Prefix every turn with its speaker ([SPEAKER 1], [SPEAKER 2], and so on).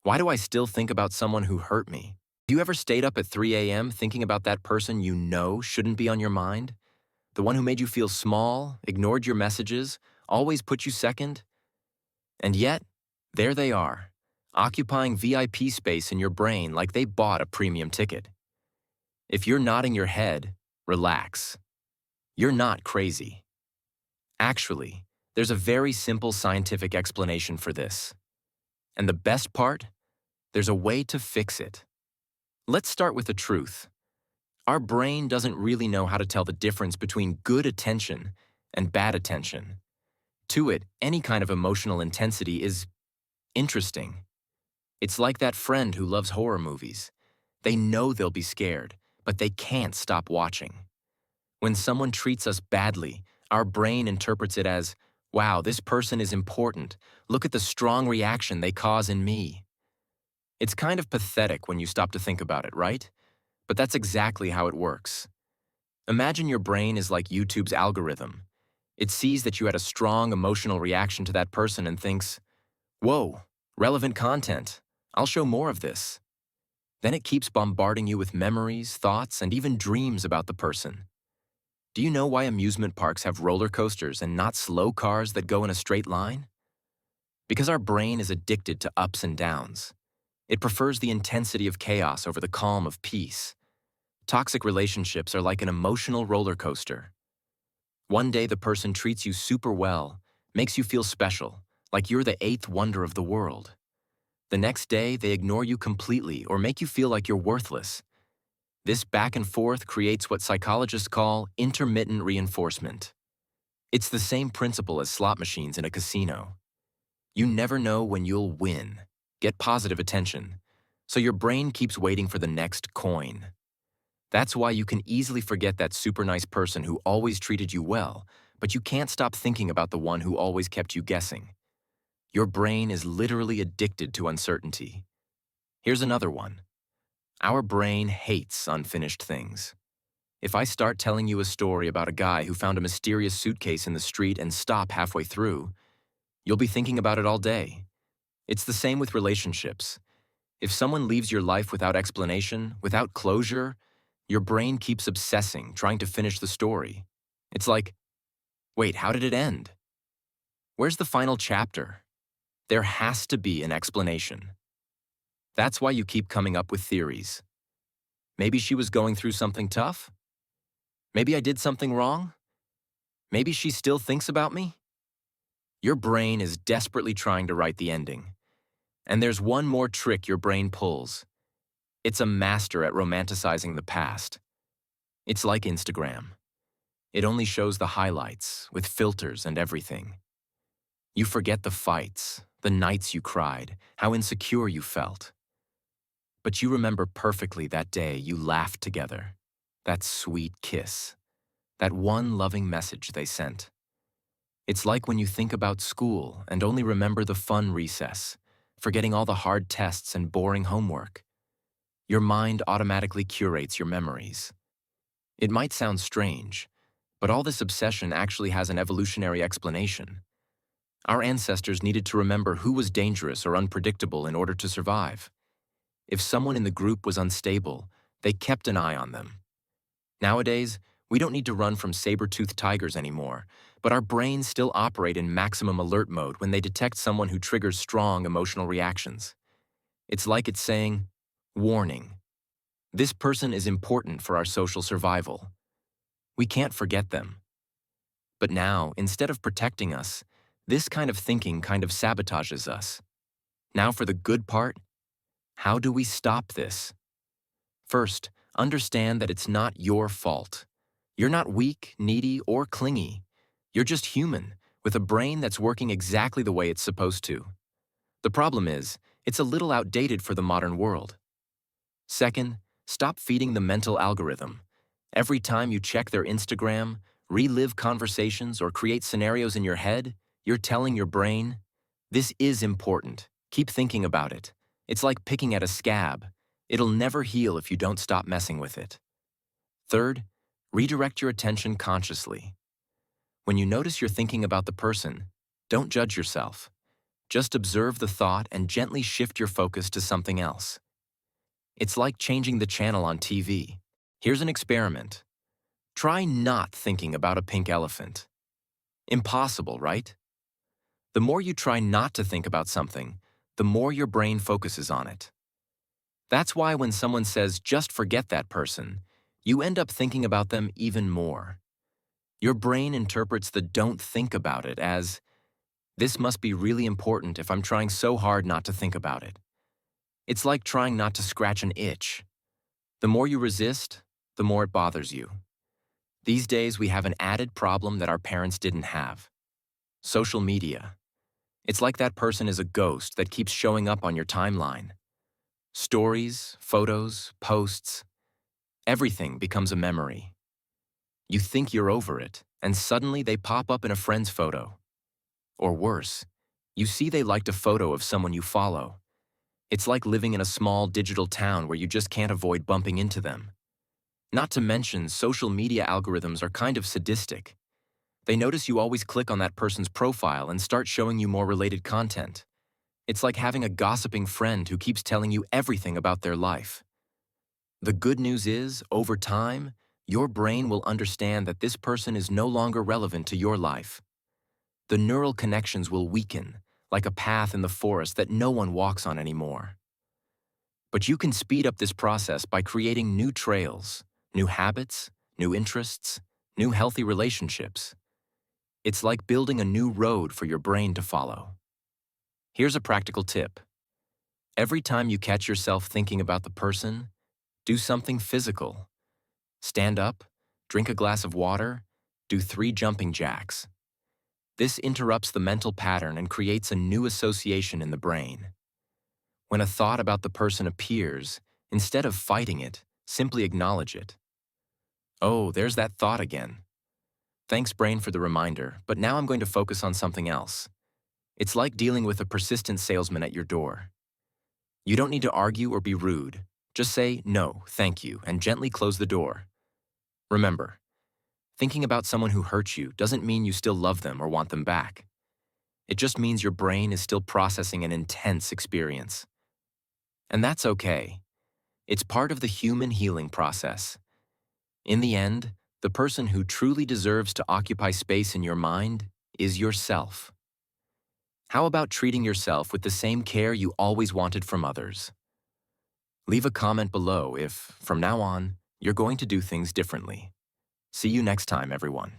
[SPEAKER 1] Why do I still think about someone who hurt me? Do you ever stayed up at 3 a.m. thinking about that person you know shouldn't be on your mind? The one who made you feel small, ignored your messages, always put you second? And yet, there they are, occupying VIP space in your brain like they bought a premium ticket. If you're nodding your head, relax. You're not crazy. Actually, there's a very simple scientific explanation for this. And the best part? There's a way to fix it. Let's start with the truth. Our brain doesn't really know how to tell the difference between good attention and bad attention. To it, any kind of emotional intensity is interesting. It's like that friend who loves horror movies. They know they'll be scared, but they can't stop watching. When someone treats us badly, our brain interprets it as, wow, this person is important. Look at the strong reaction they cause in me. It's kind of pathetic when you stop to think about it, right? But that's exactly how it works. Imagine your brain is like YouTube's algorithm. It sees that you had a strong emotional reaction to that person and thinks, whoa, relevant content. I'll show more of this. Then it keeps bombarding you with memories, thoughts, and even dreams about the person. Do you know why amusement parks have roller coasters and not slow cars that go in a straight line? Because our brain is addicted to ups and downs. It prefers the intensity of chaos over the calm of peace. Toxic relationships are like an emotional roller coaster. One day the person treats you super well, makes you feel special, like you're the eighth wonder of the world. The next day they ignore you completely or make you feel like you're worthless. This back and forth creates what psychologists call intermittent reinforcement. It's the same principle as slot machines in a casino. You never know when you'll win, get positive attention, so your brain keeps waiting for the next coin. That's why you can easily forget that super nice person who always treated you well, but you can't stop thinking about the one who always kept you guessing. Your brain is literally addicted to uncertainty. Here's another one. Our brain hates unfinished things. If I start telling you a story about a guy who found a mysterious suitcase in the street and stop halfway through, you'll be thinking about it all day. It's the same with relationships. If someone leaves your life without explanation, without closure, your brain keeps obsessing, trying to finish the story. It's like, wait, how did it end? Where's the final chapter? There has to be an explanation. That's why you keep coming up with theories. Maybe she was going through something tough? Maybe I did something wrong? Maybe she still thinks about me? Your brain is desperately trying to write the ending. And there's one more trick your brain pulls. It's a master at romanticizing the past. It's like Instagram. It only shows the highlights, with filters and everything. You forget the fights, the nights you cried, how insecure you felt. But you remember perfectly that day you laughed together, that sweet kiss, that one loving message they sent. It's like when you think about school and only remember the fun recess, forgetting all the hard tests and boring homework. Your mind automatically curates your memories. It might sound strange, but all this obsession actually has an evolutionary explanation. Our ancestors needed to remember who was dangerous or unpredictable in order to survive. If someone in the group was unstable, they kept an eye on them. Nowadays, we don't need to run from saber-toothed tigers anymore, but our brains still operate in maximum alert mode when they detect someone who triggers strong emotional reactions. It's like it's saying, warning, this person is important for our social survival. We can't forget them. But now, instead of protecting us, this kind of thinking kind of sabotages us. Now for the good part. How do we stop this? First, understand that it's not your fault. You're not weak, needy, or clingy. You're just human, with a brain that's working exactly the way it's supposed to. The problem is, it's a little outdated for the modern world. Second, stop feeding the mental algorithm. Every time you check their Instagram, relive conversations, or create scenarios in your head, you're telling your brain, this is important. Keep thinking about it. It's like picking at a scab. It'll never heal if you don't stop messing with it. Third, redirect your attention consciously. When you notice you're thinking about the person, don't judge yourself. Just observe the thought and gently shift your focus to something else. It's like changing the channel on TV. Here's an experiment. Try not thinking about a pink elephant. Impossible, right? The more you try not to think about something, the more your brain focuses on it. That's why when someone says, just forget that person, you end up thinking about them even more. Your brain interprets the don't think about it as, this must be really important if I'm trying so hard not to think about it. It's like trying not to scratch an itch. The more you resist, the more it bothers you. These days, we have an added problem that our parents didn't have. Social media. It's like that person is a ghost that keeps showing up on your timeline. Stories, photos, posts, everything becomes a memory. You think you're over it, and suddenly they pop up in a friend's photo. Or worse, you see they liked a photo of someone you follow. It's like living in a small digital town where you just can't avoid bumping into them. Not to mention, social media algorithms are kind of sadistic. They notice you always click on that person's profile and start showing you more related content. It's like having a gossiping friend who keeps telling you everything about their life. The good news is, over time, your brain will understand that this person is no longer relevant to your life. The neural connections will weaken, like a path in the forest that no one walks on anymore. But you can speed up this process by creating new trails, new habits, new interests, new healthy relationships. It's like building a new road for your brain to follow. Here's a practical tip. Every time you catch yourself thinking about the person, do something physical. Stand up, drink a glass of water, do 3 jumping jacks. This interrupts the mental pattern and creates a new association in the brain. When a thought about the person appears, instead of fighting it, simply acknowledge it. Oh, there's that thought again. Thanks, brain, for the reminder, but now I'm going to focus on something else. It's like dealing with a persistent salesman at your door. You don't need to argue or be rude. Just say, no, thank you, and gently close the door. Remember, thinking about someone who hurt you doesn't mean you still love them or want them back. It just means your brain is still processing an intense experience. And that's okay. It's part of the human healing process. In the end, the person who truly deserves to occupy space in your mind is yourself. How about treating yourself with the same care you always wanted from others? Leave a comment below if, from now on, you're going to do things differently. See you next time, everyone.